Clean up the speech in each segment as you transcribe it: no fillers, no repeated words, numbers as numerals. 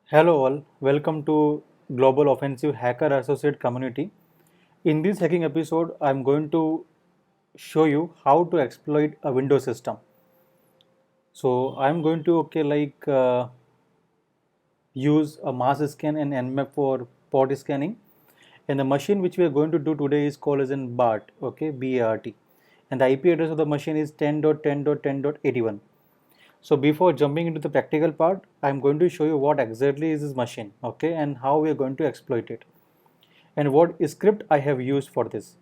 Hello all, welcome to Global Offensive Hacker Associate community. In this hacking episode, I'm going to show you how to exploit a Windows system. So I'm going to use a mass scan and Nmap for port scanning. And the machine which we are going to do today is called as in BART, okay, BART. And the IP address of the machine is 10.10.10.81. So before jumping into the practical part, I'm going to show you what exactly is this machine, okay, and how we are going to exploit it, and what script I have used for this.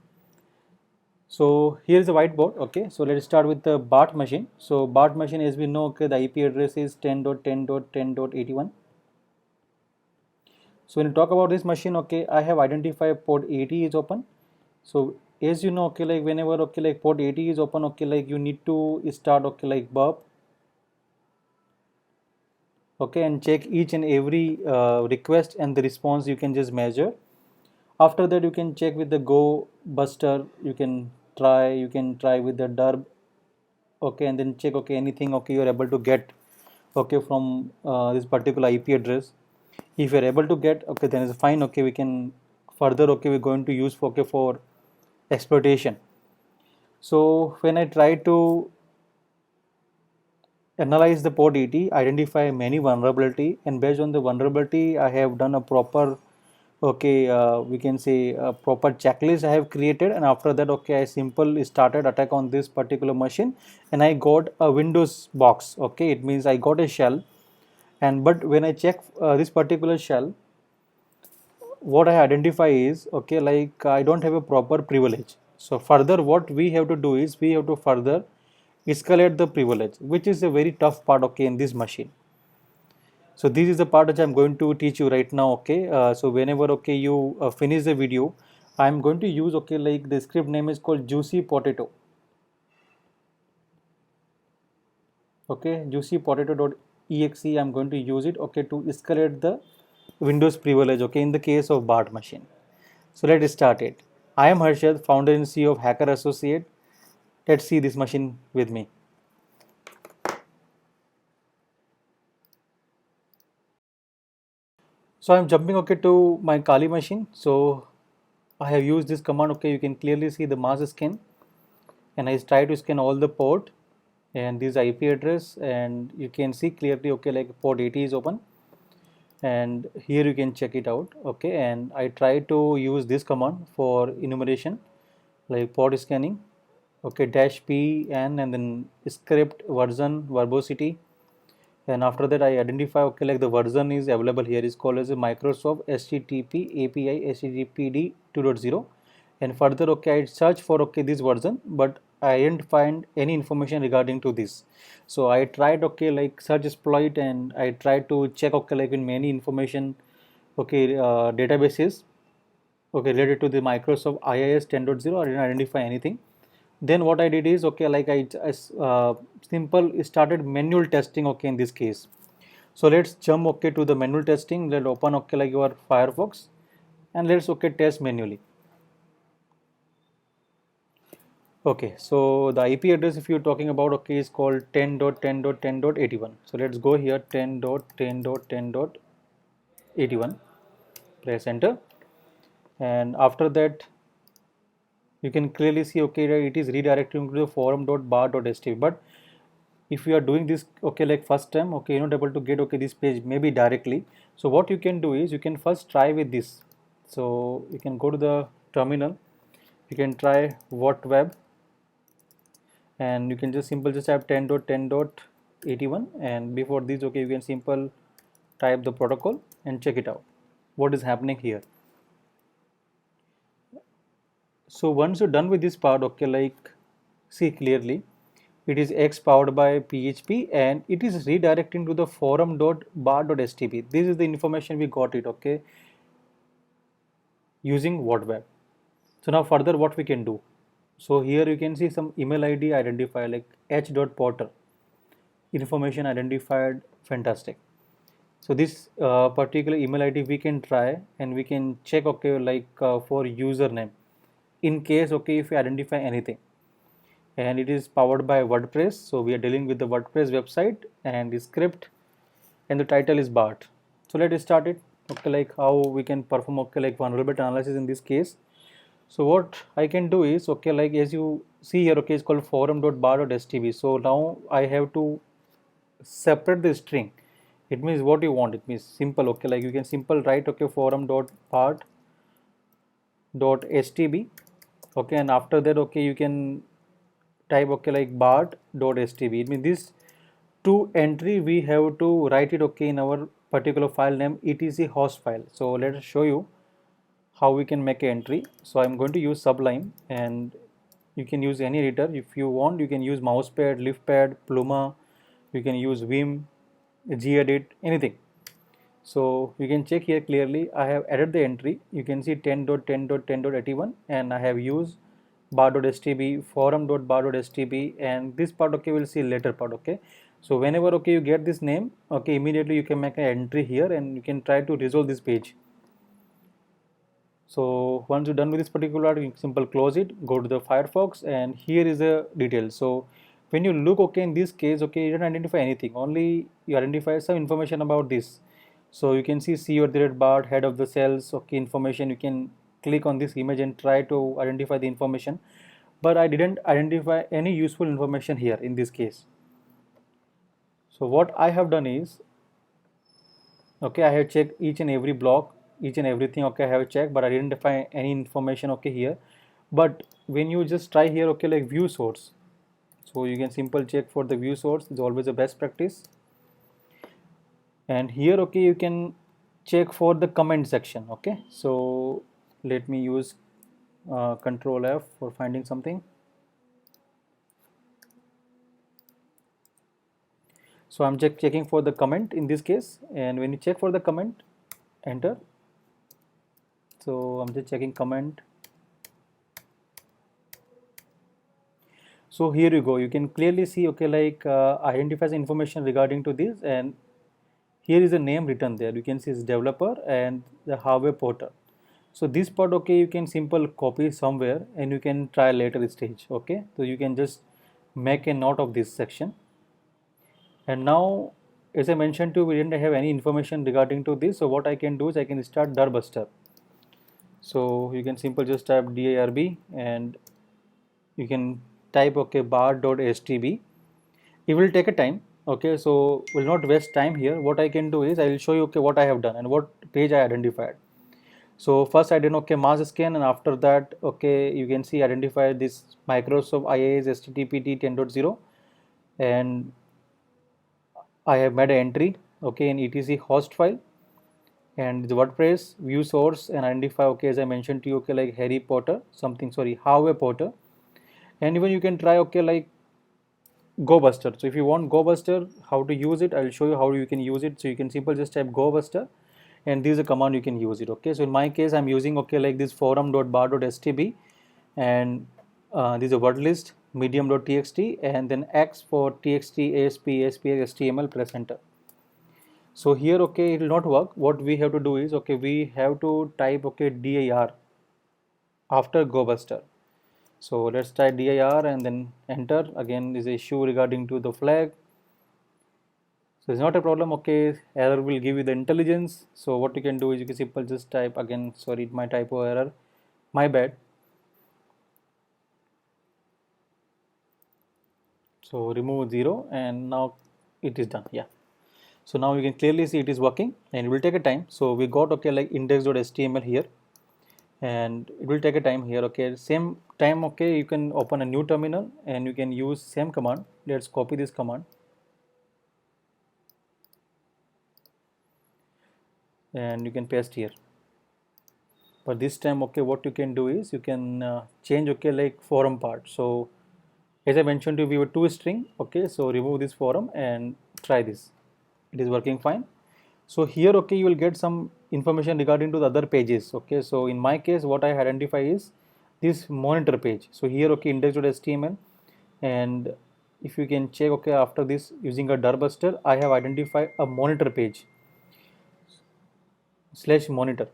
So here is the whiteboard, okay. So let's start with the BART machine. So BART machine, as we know, okay, the IP address is 10.10.10.81. So when you talk about this machine, okay, I have identified port 80 is open. So as you know, okay, like whenever, okay, like port 80 is open, okay, like you need to start, okay, like burp, okay, and check each and every request, and the response you can just measure. After that, you can check with the go buster, you can try with the derb, okay, and then check, okay, anything, okay, you're able to get, okay, from this particular IP address. If you're able to get, okay, then it's fine, okay, we can further, okay, we're going to use for, okay, for exploitation. So when I try to analyze the port 80, identify many vulnerability, and based on the vulnerability, I have done a proper, okay, we can say a proper checklist I have created, and after that, okay, I simple started attack on this particular machine, and I got a Windows box, okay, it means I got a shell. And but when I check this particular shell, what I identify is, okay, like I don't have a proper privilege. So further what we have to do is we have to further escalate the privilege, which is a very tough part, okay, in this machine. So this is the part which I'm going to teach you right now, okay. So whenever, okay, you finish the video, I'm going to use, okay, like the script name is called juicy potato, okay, juicy potato.exe. I'm going to use it, okay, to escalate the Windows privilege, okay, in the case of BART machine. So let's start it. I am Harshad, founder and CEO of Hacker Associate. Let's see this machine with me. So I'm jumping, okay, to my Kali machine. So I have used this command, okay, you can clearly see the mass scan, and I try to scan all the port and this IP address, and you can see clearly, okay, like port 80 is open, and here you can check it out, okay. And I try to use this command for enumeration, like port scanning, okay, dash p n, and then script version verbosity. And after that, I identify, okay, like the version is available here is called as a Microsoft HTTP API HTTPD 2.0. And further, okay, I search for, okay, this version, but I didn't find any information regarding to this. So I tried, okay, like search exploit, and I tried to check, okay, like in many information, okay, databases, okay, related to the Microsoft IIS 10.0. I didn't identify anything. Then what I did is, okay, like simple started manual testing, okay, in this case. So let's jump, okay, to the manual testing. Let's open, okay, like your Firefox, and let's, okay, test manually. Okay, so the IP address if you're talking about, okay, is called 10.10.10.81. So let's go here, 10.10.10.81. Press enter, and after that you can clearly see, okay, that it is redirecting to the forum.bar.html. But if you are doing this, okay, like first time, okay, you're not able to get, okay, this page maybe directly. So what you can do is you can first try with this. So you can go to the terminal, you can try what web, and you can just simple just type 10.10.81, and before this, okay, you can simple type the protocol and check it out what is happening here. So once you're done with this part, okay, like see clearly it is X powered by PHP, and it is redirecting to the forum.bar.htp. This is the information we got it, okay, using what web. So now further what we can do. So here you can see some email ID identifier like h.porter, information identified, fantastic. So this particular email ID we can try, and we can check, okay, like for username in case, okay, if we identify anything. And it is powered by WordPress, so we are dealing with the WordPress website, and the script and the title is BART. So let's start it. Okay, like how we can perform okay like vulnerability analysis in this case. So what I can do is okay like as you see here okay it's called forum.bar.stb. So now I have to separate the string. It means what you want. It means simple okay like you can simple write okay forum.part.stb okay, and after that okay you can type okay like bart.stb. It means this two entry we have to write it okay in our particular file name etc host file. So let us show you how we can make an entry. So I'm going to use Sublime, and you can use any editor. If you want you can use Mousepad, Liftpad, Pluma, you can use Vim, gedit, anything. So you can check here clearly I have added the entry. You can see 10.10.10.81 and I have used bar.stb, forum.bar.stb, and this part okay we'll see later part okay. So whenever okay you get this name okay immediately you can make an entry here and you can try to resolve this page. So once you're done with this particular part, you simple close it, go to the Firefox, and here is the detail. So when you look okay in this case okay you don't identify anything, only you identify some information about this. So you can see CEO directed bar, head of the cells okay information. You can click on this image and try to identify the information, but I didn't identify any useful information here in this case. So what I have done is okay I have checked each and every block, each and everything okay I have checked, but I didn't find any information okay here. But when you just try here okay like view source, so you can simple check for the view source is always a best practice. And here okay you can check for the comment section okay. So let me use control F for finding something. So I'm checking for the comment in this case, and when you check for the comment enter. So I'm just checking comment. So here you go, you can clearly see okay like identifies information regarding to this, and here is a name written there. You can see it's developer and the hardware porter. So this part okay you can simple copy somewhere and you can try later stage okay. So you can just make a note of this section. And now as I mentioned to you, we didn't have any information regarding to this. So what I can do is I can start darbuster. So you can simple just type dirb and you can type okay bar.stb. It will take a time okay, so will not waste time here. What I can do is I will show you okay what I have done and what page I identified. So first I did okay mass scan, and after that okay you can see identify this Microsoft IaaS HTTPD 10.0, and I have made an entry okay in etc host file and the WordPress view source and identify okay as I mentioned to you okay like Harry Potter something, sorry, Harvey Potter. And even you can try okay like GoBuster. So if you want GoBuster, how to use it, I'll show you how you can use it. So you can simply just type GoBuster, and this is a command you can use it. Okay. So in my case, I'm using okay like this forum.bar.stb, and this is a word list medium.txt, and then X for txt, ASP, ASPX, HTML. Press enter. So here okay it will not work. What we have to do is okay we have to type okay dir after GoBuster. So let's type dir and then enter. Again is issue regarding to the flag. So it's not a problem okay, error will give you the intelligence. So what you can do is you can simply just type again, sorry my typo error, my bad. So remove 0 and now it is done. Yeah. So now you can clearly see it is working and it will take a time. So we got okay like index.html here, and it will take a time here okay. Same time okay you can open a new terminal and you can use same command. Let's copy this command and you can paste here. But this time okay what you can do is you can change okay like forum part. So as I mentioned to you we were two string okay, so remove this forum and try this. It is working fine. So here okay you will get some information regarding to the other pages okay. So in my case what I identify is this monitor page. So here okay index.html, and if you can check okay after this using a darbuster I have identified a monitor page slash monitor.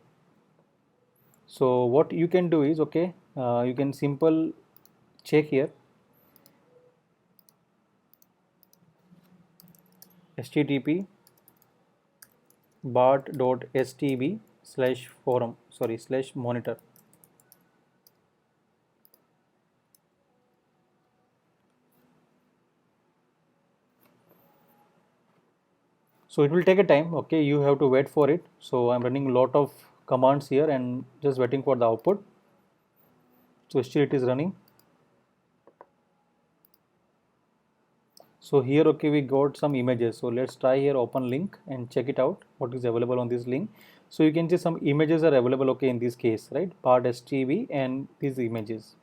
So what you can do is okay you can simple check here http bart.stb/forum/monitor. So it will take a time, okay, you have to wait for it. So I'm running a lot of commands here and just waiting for the output. So still it is running. So here, okay, we got some images. So let's try here open link and check it out what is available on this link. So you can see some images are available, okay, in this case, right? Bart STB and these images.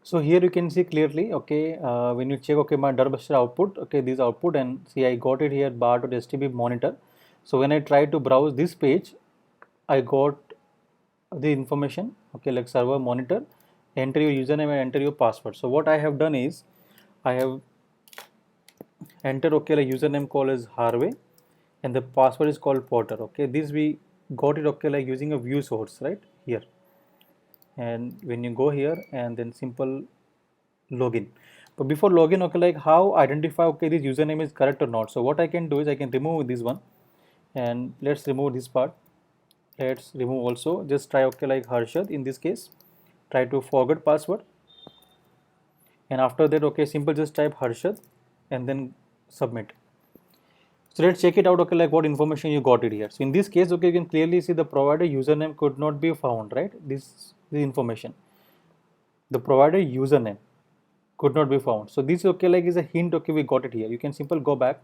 So here you can see clearly, okay, when you check, okay, my Dirtbuster output, okay, this output, and see I got it here bar.stb monitor. So when I try to browse this page, I got the information, okay, like server monitor, enter your username and enter your password. So what I have done is I have entered, okay, like username call is Harvey and the password is called Porter. Okay, this we got it, okay, like using a view source right here. And when you go here and then simple login, but before login, okay, like how identify, okay, this username is correct or not. So what I can do is I can remove this one and let's remove this part. Let's remove also, just try, okay, like Harshad in this case, try to forget password, and after that, okay, simple just type Harshad and then submit. So let's check it out, okay, like what information you got it here. So in this case, okay, you can clearly see the provider username could not be found, right? This the information, the provider username could not be found. So this, okay, like is a hint, okay, we got it here. You can simple go back.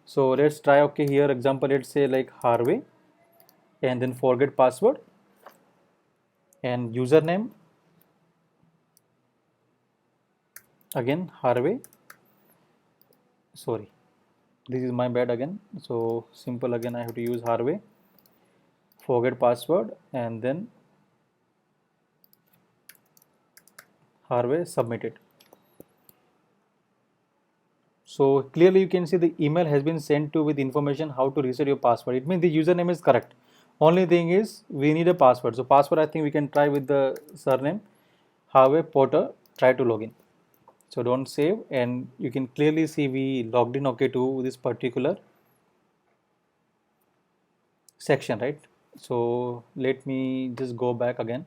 So let's try, okay, here example, let's say like Harvey and then forget password and username again Harvey, sorry, this is my bad again. So simple again I have to use Harvey, forget password and then Harvey, submitted. So clearly you can see the email has been sent to with information how to reset your password. It means the username is correct. Only thing is we need a password. So password I think we can try with the surname Harvey Porter, try to login. So don't save and you can clearly see we logged in, okay, to this particular section, right? So let me just go back again.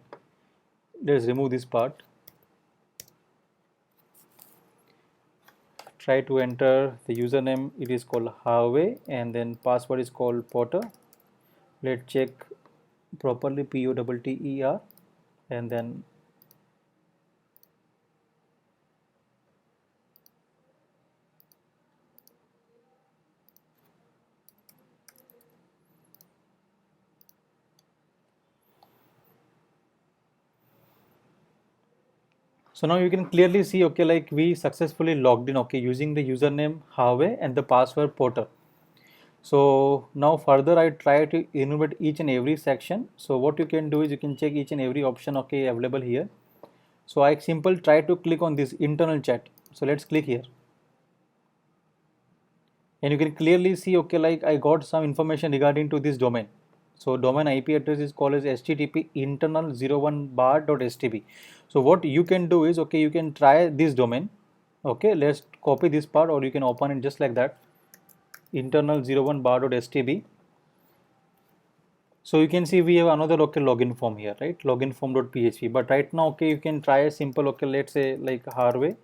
Let's remove this part. Try to enter the username, it is called Harvey and then password is called Porter. Let's check properly, Potter, and then so now you can clearly see, okay, like we successfully logged in, okay, using the username Harvey and the password Porter. So now further I try to enumerate each and every section. So what you can do is you can check each and every option, okay, available here. So I simple try to click on this internal chat. So let's click here. And you can clearly see, okay, like I got some information regarding to this domain. So domain IP address is called as http internal 01 bar.stb. So what you can do is, okay, you can try this domain. Okay, let's copy this part or you can open it just like that, internal 01 bar.stb. So you can see we have another, okay, login form here, right? Login form.php. But right now, okay, you can try a simple, okay, let's say like Harvey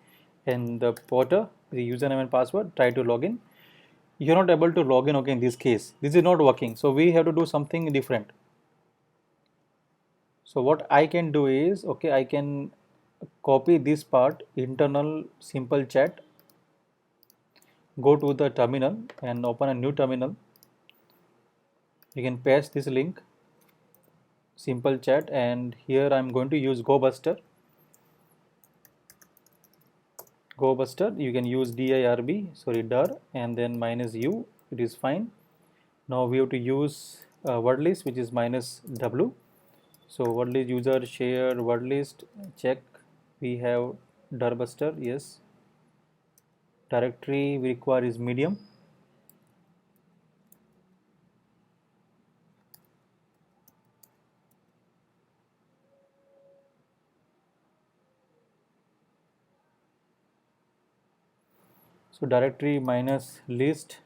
and the Porter, the username and password, try to login. You're not able to log in, okay, in this case. This is not working. So we have to do something different. So what I can do is, okay, I can copy this part, internal simple chat, go to the terminal and open a new terminal. You can paste this link, simple chat, and here I'm going to use GoBuster. GoBuster, you can use dirb, sorry, dir, and then minus u, it is fine. Now we have to use word list, which is minus w. So word list user share word list, check, we have dirbuster, yes. Directory we require is medium. So directory minus list,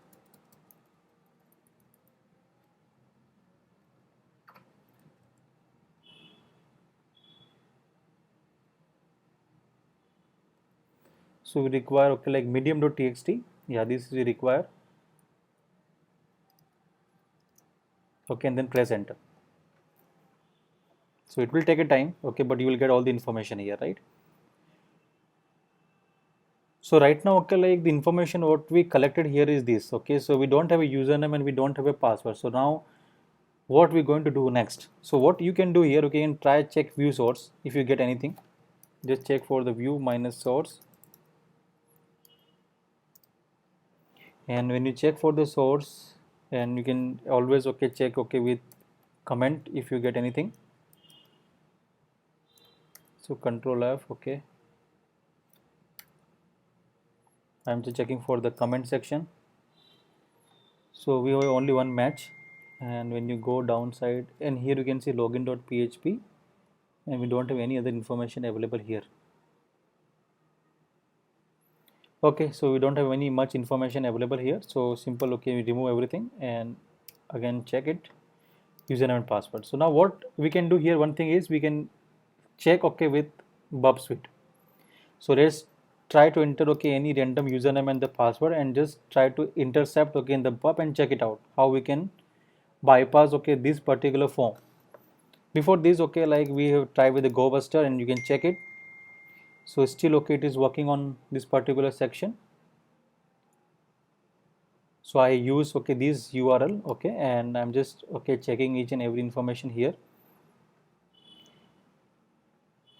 so we require okay like medium.txt, yeah, this we require, okay, and then press enter. So it will take a time, okay, but you will get all the information here, right? So right now, okay, like the information what we collected here is this, okay, so we don't have a username and we don't have a password. So now what we're going to do next? So what you can do here, okay, you can try check view source. If you get anything, just check for the view minus source, and when you check for the source, and you can always okay check okay with comment if you get anything. So control F, okay, I'm just checking for the comment section. So we have only one match, and when you go downside, and here you can see login.php, and we don't have any other information available here. Okay, so we don't have any much information available here, so simple, okay, we remove everything and again check it, username and password. So now what we can do here, one thing is we can check okay with Bub Suite. So let's try to enter okay any random username and the password and just try to intercept okay in the Bub and check it out how we can bypass okay this particular form. Before this, okay, like we have tried with the GoBuster and you can check it. So still okay, it is working on this particular section. So I use okay this URL, okay, and I'm just okay checking each and every information here.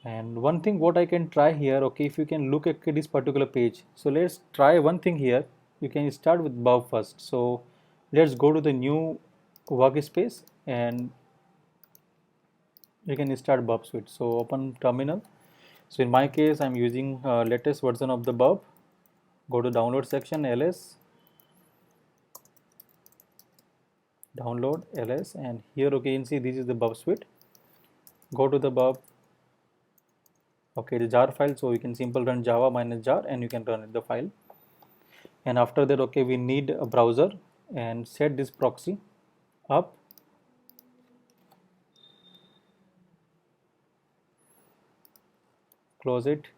And one thing what I can try here, okay, if you can look at this particular page. So let's try one thing here. You can start with Bob first. So let's go to the new workspace and you can start Bob Suite. So open terminal. So in my case, I'm using latest version of the Bob. Go to download section, ls, download ls, and here okay you can see this is the Bob Suite. Go to the Bob, okay, the jar file, so you can simple run java minus jar and you can run the file. And after that, okay, we need a browser and set this proxy up. Close it.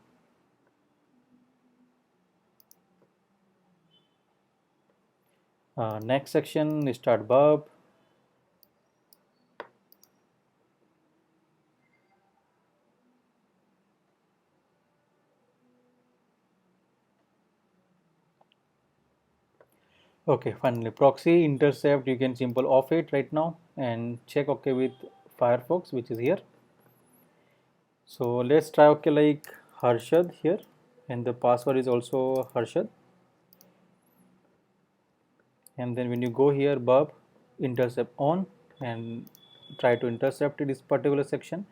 Next section, start Bob. Okay, finally proxy intercept, you can simple off it right now and check okay with Firefox, which is here. So let's try okay like Harshad here, and the password is also Harshad. And then when you go here, Bob intercept on and try to intercept this particular section.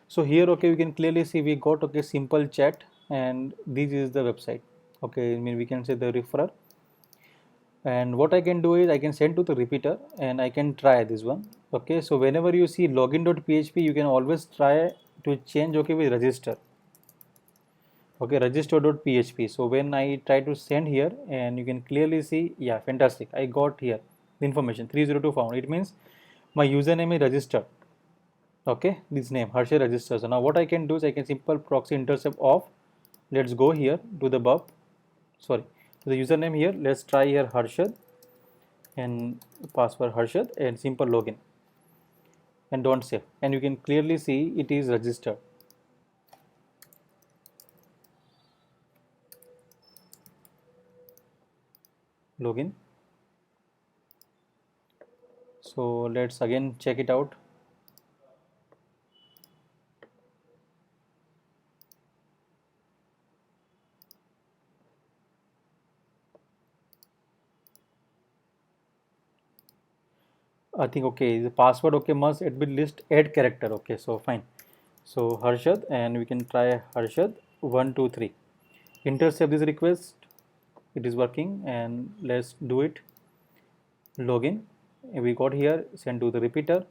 So here okay we can clearly see we got okay simple chat and this is the website. Okay, I mean we can say the referrer. And what I can do is I can send to the repeater and I can try this one. Okay, so whenever you see login.php, you can always try to change okay with register. Okay, register.php. So when I try to send here and you can clearly see, yeah, fantastic, I got here the information 302 found. It means my username is registered. Okay, this name Harshad register. So now what I can do is I can simple proxy intercept off. Let's go here to the Bob, sorry, to the username here. Let's try here Harshad and password Harshad and simple login and don't save, and you can clearly see it is registered. Login. So let's again check it out. I think okay the password okay must it be list add character, okay, so fine. So Harshad and we can try Harshad 123. Intercept this request, it is working, and let's do it. Login, we got here, send to the repeater,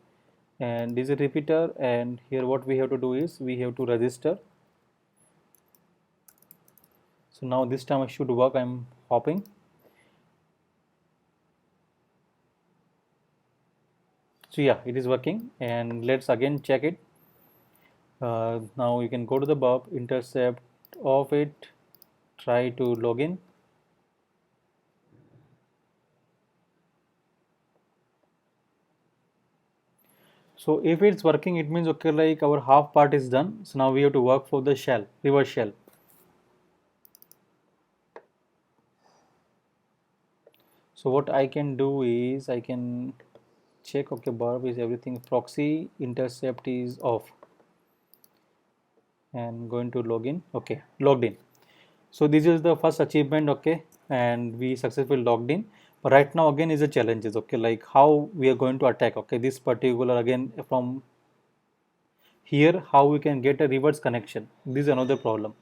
and this is a repeater, and here what we have to do is we have to register. So now this time I should work. I'm hopping. So yeah, it is working, and let's again check it. Now you can go to the Bob, intercept of it, try to log in. So if it's working, it means okay, like our half part is done. So now we have to work for the shell, reverse shell. So what I can do is I can check, okay, Barb, is everything proxy intercept is off, and going to login. Okay, logged in. So this is the first achievement, okay, and we successfully logged in. But right now again is the challenges, okay, like how we are going to attack, okay, this particular again from here, how we can get a reverse connection. This is another problem.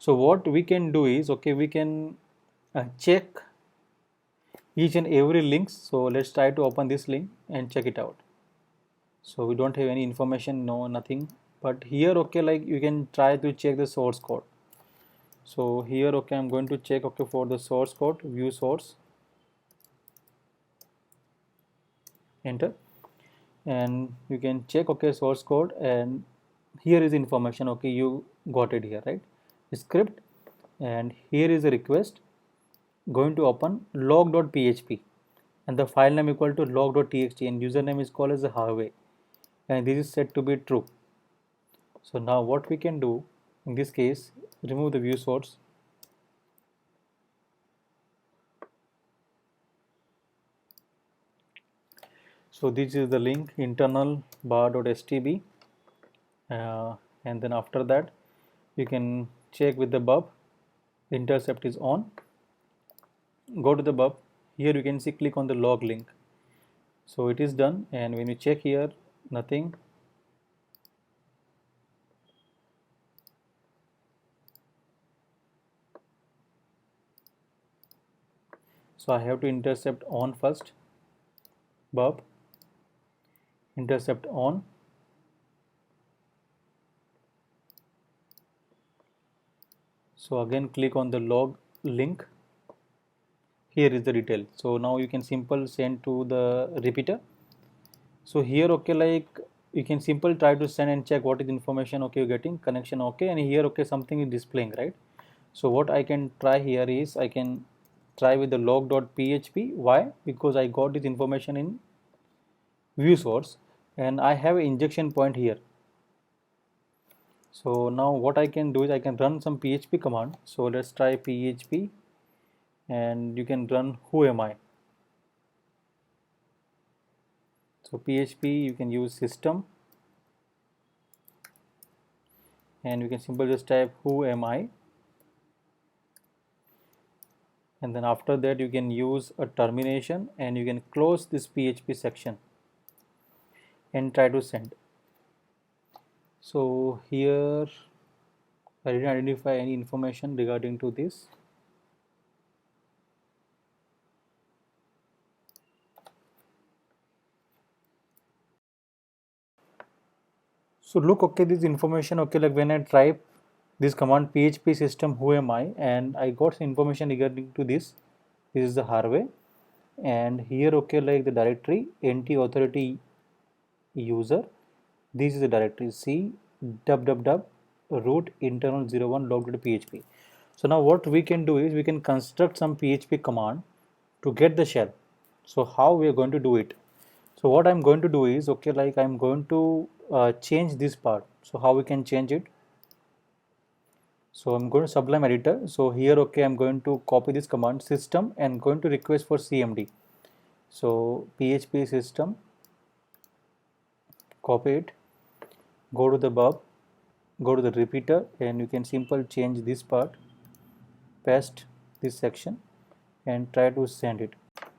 So what we can do is, okay, we can check each and every links. So let's try to open this link and check it out. So we don't have any information, no, nothing. But here, okay, like you can try to check the source code. So here, okay, I'm going to check, okay, for the source code, view source, enter, and you can check, okay, source code, and here is information, okay, you got it here, right? Script, and here is a request, going to open log.php, and the file name equal to log.txt, and username is called as a Harvey, and this is set to be true. So now what we can do in this case, remove the view source. So this is the link, internal bar.stb, and then after that you can check with the bub, intercept is on, go to the bub, here you can see click on the log link. So it is done, and when you check here, nothing. So I have to intercept on first, bub, intercept on, so again click on the log link, here is the detail. So now you can simple send to the repeater. So here, okay, like you can simple try to send and check what is information, okay, you're getting connection, okay, and here, okay, something is displaying, right? So what I can try here is I can try with the log.php. Why? Because I got this information in view source, and I have an injection point here. So now what I can do is I can run some php command. So let's try php, and you can run who am I. So php, you can use system, and you can simply just type who am I, and then after that you can use a termination, and you can close this php section and try to send. So here I didn't identify any information regarding to this. So look, okay, this information, okay, like when I type this command php system who am I, and I got some information regarding to this. This is the Harvey, and here, okay, like the directory nt authority user, this is the directory c www root internal 01 log.php. So now what we can do is we can construct some php command to get the shell. So how we are going to do it? So what I'm going to do is, okay, like I'm going to change this part. So how we can change it? So I'm going to Sublime editor. So here, okay, I'm going to copy this command system and going to request for cmd. So php system, copy it, go to the bub, go to the repeater, and you can simply change this part, paste this section, and try to send it.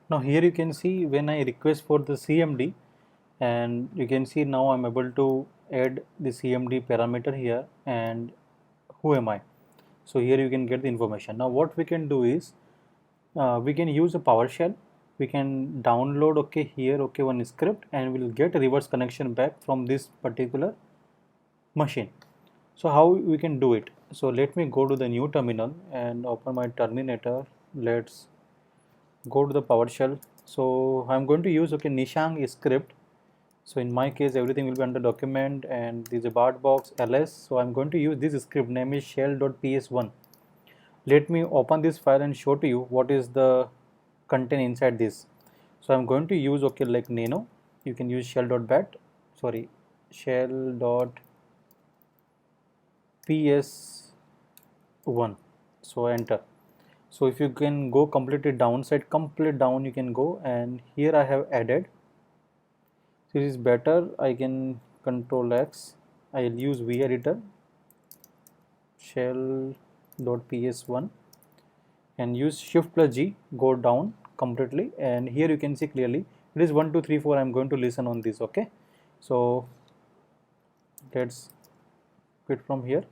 Now here you can see when I request for the cmd, and you can see now I'm able to add the cmd parameter here, and who am I. So here you can get the information. Now what we can do is we can use a PowerShell. We can download, okay, here, okay, one script, and we'll get a reverse connection back from this particular machine. So how we can do it? So let me go to the new terminal and open my Terminator. Let's go to the PowerShell. So I'm going to use Nishang script. So in my case, everything will be under document and this is a BART box ls. So I'm going to use this script, name is shell.ps1. Let me open this file and show to you what is the content inside this. So I'm going to use like nano. You can use shell.bat, sorry, shell.ps1. So enter. So if you can go completely downside, complete down, you can go, and here I have added. So it is better, I can control X. I'll use vEditor shell.ps1 and use shift plus G, go down completely, and here you can see clearly it is 1 2 3 4. I'm going to listen on this. Okay, so let's quit from here.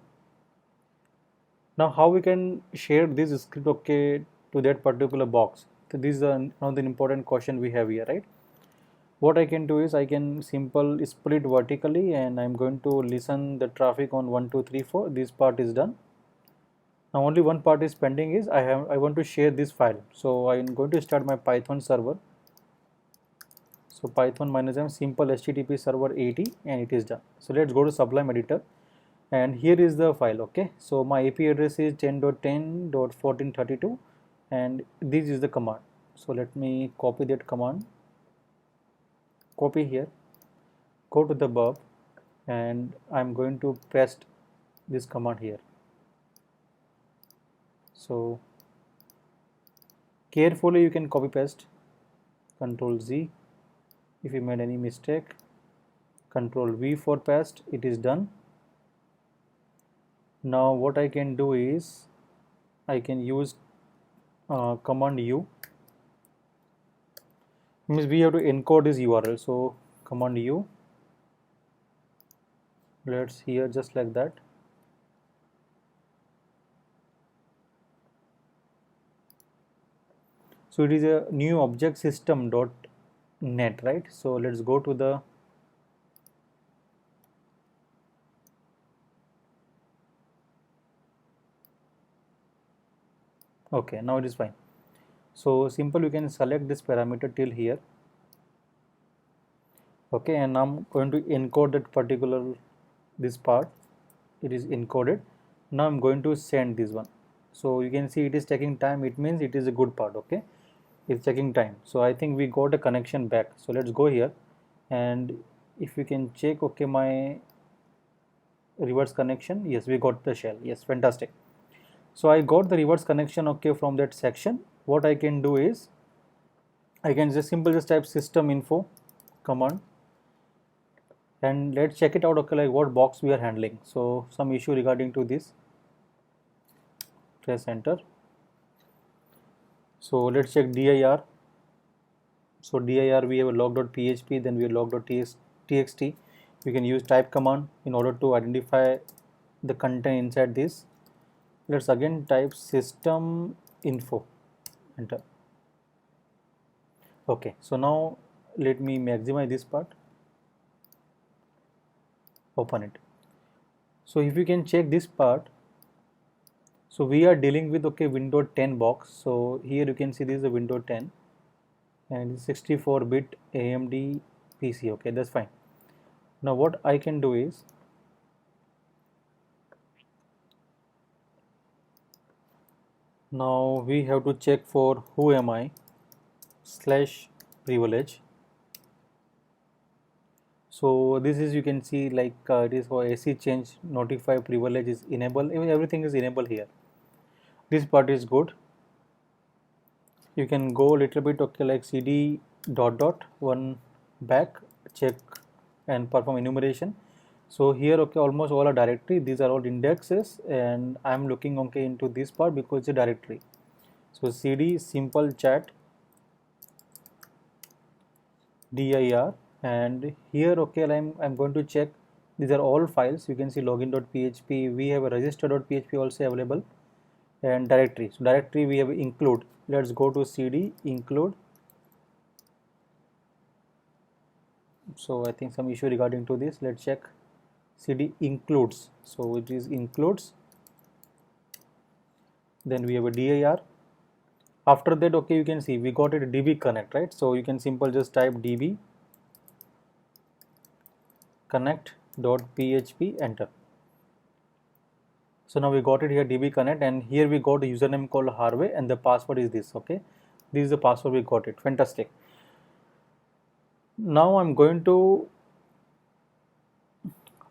Now how we can share this script to that particular box? So this is another important question we have here, right? What I can do is I can simple split vertically, and I'm going to listen the traffic on 1 2 3 4. This part is done. Now only one part is pending is I want to share this file. So I'm going to start my Python server. So Python -m simple HTTP server 80, and it is done. So let's go to Sublime Editor, and here is the file. Okay, so my IP address is 10.10.1432, and this is the command. So let me copy that command, copy here, go to the verb, and I'm going to paste this command here. So carefully you can copy paste, Control Z if you made any mistake, Control V for paste. It is done. Now what I can do is I can use command U, means we have to encode this URL. So command U, let's here just like that. So it is a new object system dot net, right? So let's go to the okay, now it is fine. So simple, you can select this parameter till here. Okay, and I'm going to encode that particular this part. It is encoded. Now I'm going to send this one. So you can see it is taking time. It means it is a good part. Okay, it's taking time. So I think we got a connection back. So let's go here, and if you can check, okay, my reverse connection, yes, we got the shell. Yes, fantastic. So I got the reverse connection, okay, from that section. What I can do is I can just type system info command, and let's check it out, okay, like what box we are handling. So some issue regarding to this, press enter. So let's check dir. So dir we have a log.php, then we have log.txt. We can use type command in order to identify the content inside this. Let's again type system info, enter. Okay, so now let me maximize this part, open it. So if you can check this part, so we are dealing with, okay, Windows 10 box. So here you can see this is a Windows 10 and 64-bit AMD PC. Okay, that's fine. Now what I can do is now we have to check for who am I /privilege. So this is, you can see, like it is for AC change notify privilege is enabled. Everything is enabled here. This part is good. You can go a little bit, okay, like cd one back, check and perform enumeration. So here, okay, almost all are directory. These are all indexes, and I'm looking, okay, into this part because it's a directory. So cd simple chat dir, and here, okay, I'm going to check these are all files. You can see login.php, we have a register.php also available, and directory. So directory we have include. Let's go to cd include. So I think some issue regarding to this. Let's check cd includes. So it is includes, then we have a dir. After that, okay, you can see we got it db connect, right? So you can simple just type db connect.php, enter. So now we got it here, db connect, and here we got a username called Harvey, and the password is this. Okay, this is the password we got it. Fantastic. Now I'm going to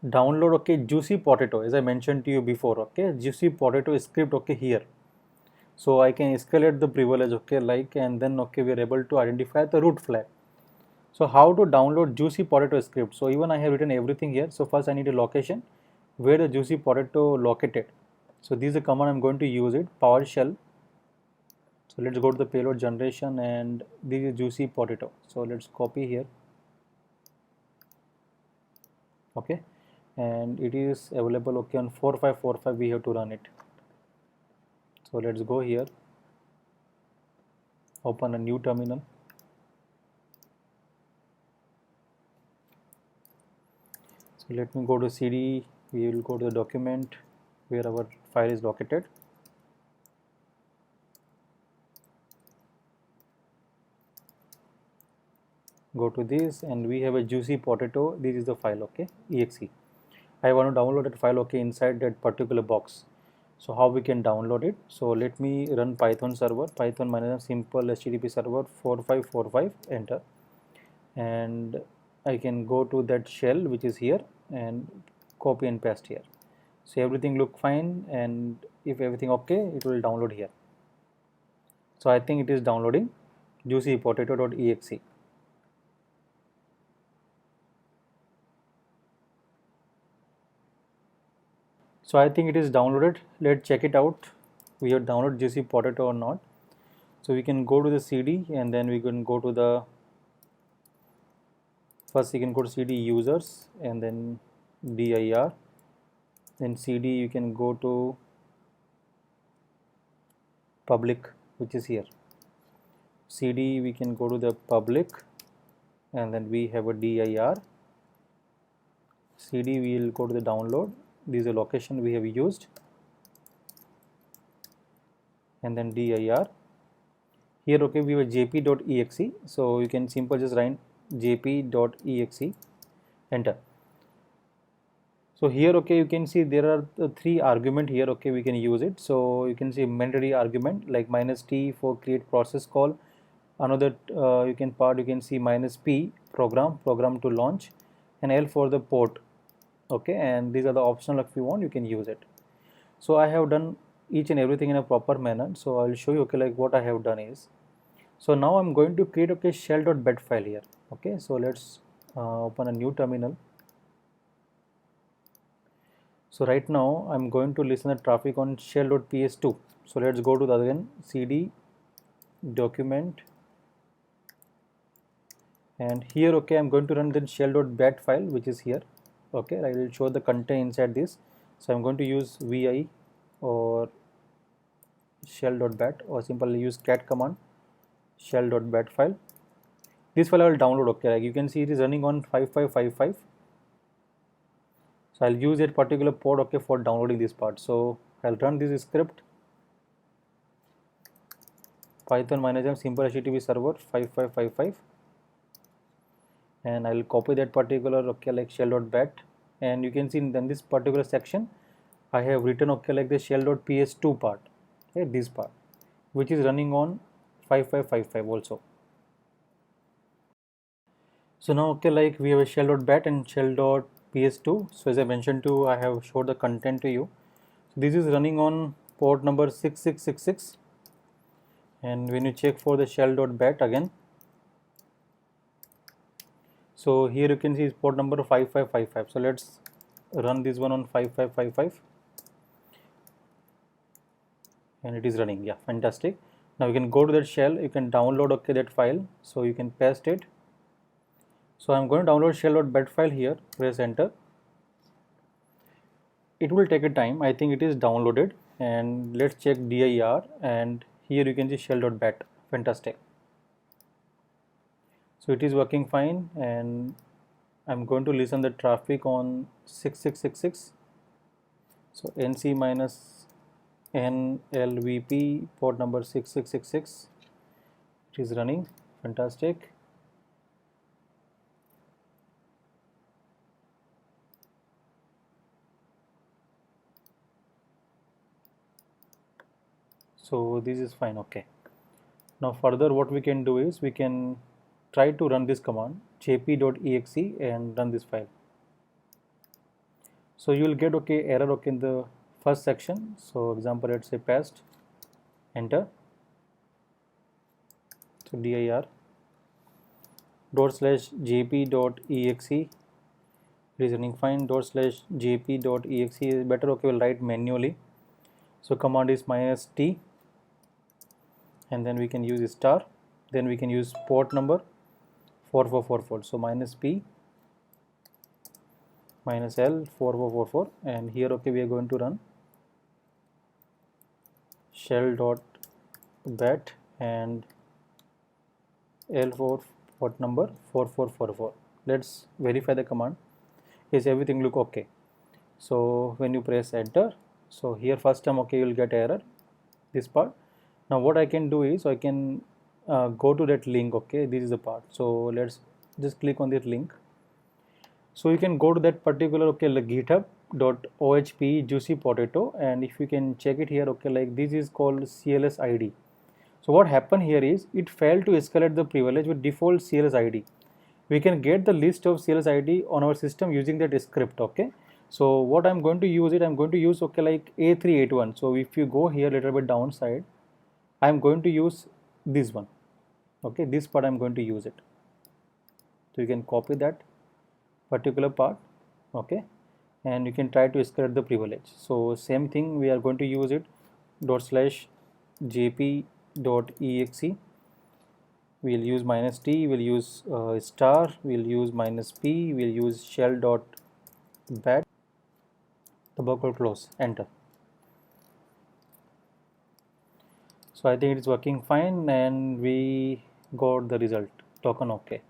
download, okay, Juicy Potato, as I mentioned to you before. Okay, Juicy Potato script, okay, here. So I can escalate the privilege, okay, like, and then okay, we are able to identify the root flag. So how to download Juicy Potato script? So even I have written everything here. So first I need a location where the Juicy Potato located. So this is the command I'm going to use it, PowerShell. So let's go to the payload generation, and this is Juicy Potato. So let's copy here. Okay, and it is available, okay, on 4545 we have to run it. So let's go here, open a new terminal. So let me go to CD, we will go to the document where our file is located. Go to this, and we have a Juicy Potato. This is the file, okay, exe. I want to download that file, okay, inside that particular box. So how we can download it? So let me run Python server, Python minus simple HTTP server 4545, enter, and I can go to that shell which is here and copy and paste here. So everything look fine, and if everything okay, it will download here. So I think it is downloading juicypotato.exe. So I think it is downloaded. Let's check it out. We have downloaded Juicy Potato or not. So we can go to the CD, and then we can go to the, first you can go to CD users, and then dir, then CD you can go to public, which is here. CD we can go to the public, and then we have a dir. CD we will go to the download. This is the location we have used, and then dir. Here, okay, we have jp.exe. So you can simply just write jp.exe, enter. So here, okay, you can see there are the three argument here, okay, we can use it. So you can see mandatory argument like -t for create process call. Another you can see -p program to launch, and L for the port. Okay, and these are the optional. If you want, you can use it. So I have done each and everything in a proper manner. So I will show you, okay, like what I have done is, so now I'm going to create, okay, shell.bat file here. Okay, so let's open a new terminal. So right now I'm going to listen the traffic on shell.ps2. So let's go to the again CD document, and here, okay, I'm going to run the shell.bat file which is here. Okay, I will show the content inside this. So I'm going to use vi or shell.bat, or simply use cat command shell.bat file. This file I will download. Okay, like you can see it is running on 5555. So I'll use that particular port, okay, for downloading this part. So I'll run this script, Python -m simple HTTP server 5555, and I'll copy that particular, okay, like shell.bat, and you can see in this particular section I have written, okay, like the shell.ps2 part, okay, this part which is running on 5555 also. So now, okay, like we have a shell.bat and shell.ps2. So as I mentioned to, I have showed the content to you. So this is running on port number 6666, and when you check for the shell.bat again, so here you can see port number 5555. So let's run this one on 5555, and it is running. Yeah, fantastic. Now you can go to that shell, you can download, okay, that file. So you can paste it. So I'm going to download shell.bat file here, press enter. It will take a time. I think it is downloaded, and let's check dir, and here you can see shell.bat. Fantastic. So it is working fine, and I'm going to listen the traffic on 6666. So nc minus NLVP port number 6666. It is running. Fantastic. So this is fine. Okay. Now further what we can do is we can try to run this command jp.exe and run this file. So you will get okay error okay in the first section. So example, let's say past, enter. So dir /jp.exe, it is running fine. /jp.exe is better. Okay, we'll write manually. So command is -t, and then we can use star. Then we can use port number 4444. So -p -l 4444, and here okay we are going to run shell.bat and L4 port number 4444. Let's verify the command. Is everything look okay? So when you press enter, so here first time okay you will get error this part. Now what I can do is I can go to that link. Okay, this is the part. So let's just click on that link. So you can go to that particular okay like github.ohp juicy potato, and if you can check it here okay like this is called CLS ID. So what happened here is it failed to escalate the privilege with default CLS ID. We can get the list of CLS ID on our system using that script. Okay, so what I'm going to use it, I'm going to use okay like A381. So if you go here a little bit downside, I'm going to use this one. Okay, this part I'm going to use it. So you can copy that particular part. Okay, and you can try to escalate the privilege. So same thing we are going to use it ./jp.exe. We'll use -t, we'll use star, we'll use -p, we'll use shell.bat, the buckle close, enter. So I think it is working fine, and we got the result token okay.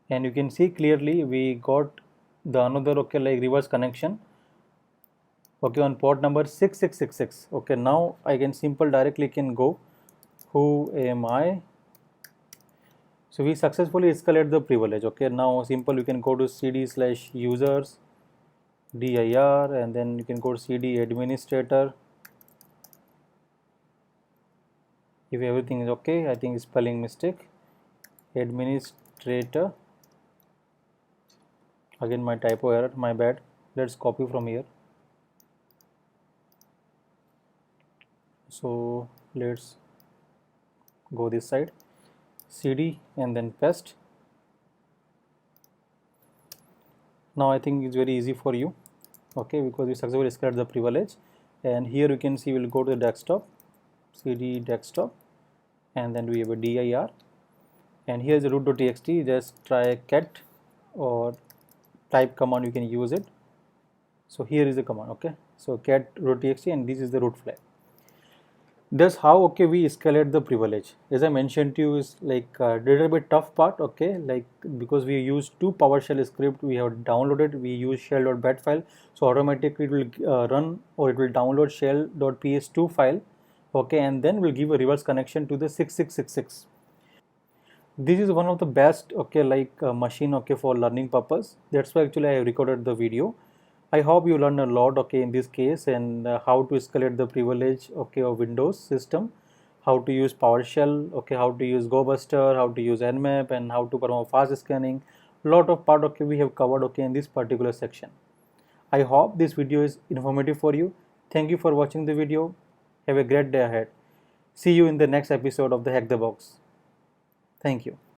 And you can see clearly we got the another okay like reverse connection okay on port number 6666. Okay, now I can simple directly can go who am I. So we successfully escalate the privilege. Okay, now simple you can go to cd/users dir, and then you can go to cd administrator. If everything is okay, I think spelling mistake, administrator, again my typo error, my bad. Let's copy from here. So let's go this side, cd and then paste. Now I think it's very easy for you, okay, because we successfully escalated the privilege. And here you can see we'll go to the desktop, cd desktop, and then we have a dir, and here is the root.txt. Just try cat or type command, you can use it. So here is the command, okay, so cat root.txt, and this is the root flag. That's how okay we escalate the privilege. As I mentioned to you is like a little bit tough part, okay, like because we use two PowerShell script we have downloaded. We use shell.bat file, so automatically it will run, or it will download shell.ps2 file, okay, and then we'll give a reverse connection to the 6666. This is one of the best okay like machine okay for learning purpose. That's why actually I recorded the video. I hope you learn a lot okay in this case, and how to escalate the privilege okay of Windows system, how to use PowerShell, okay, how to use GoBuster, how to use Nmap, and how to perform fast scanning. Lot of part okay we have covered okay in this particular section. I hope this video is informative for you. Thank you for watching the video. Have a great day ahead. See you in the next episode of the Hack the Box. Thank you.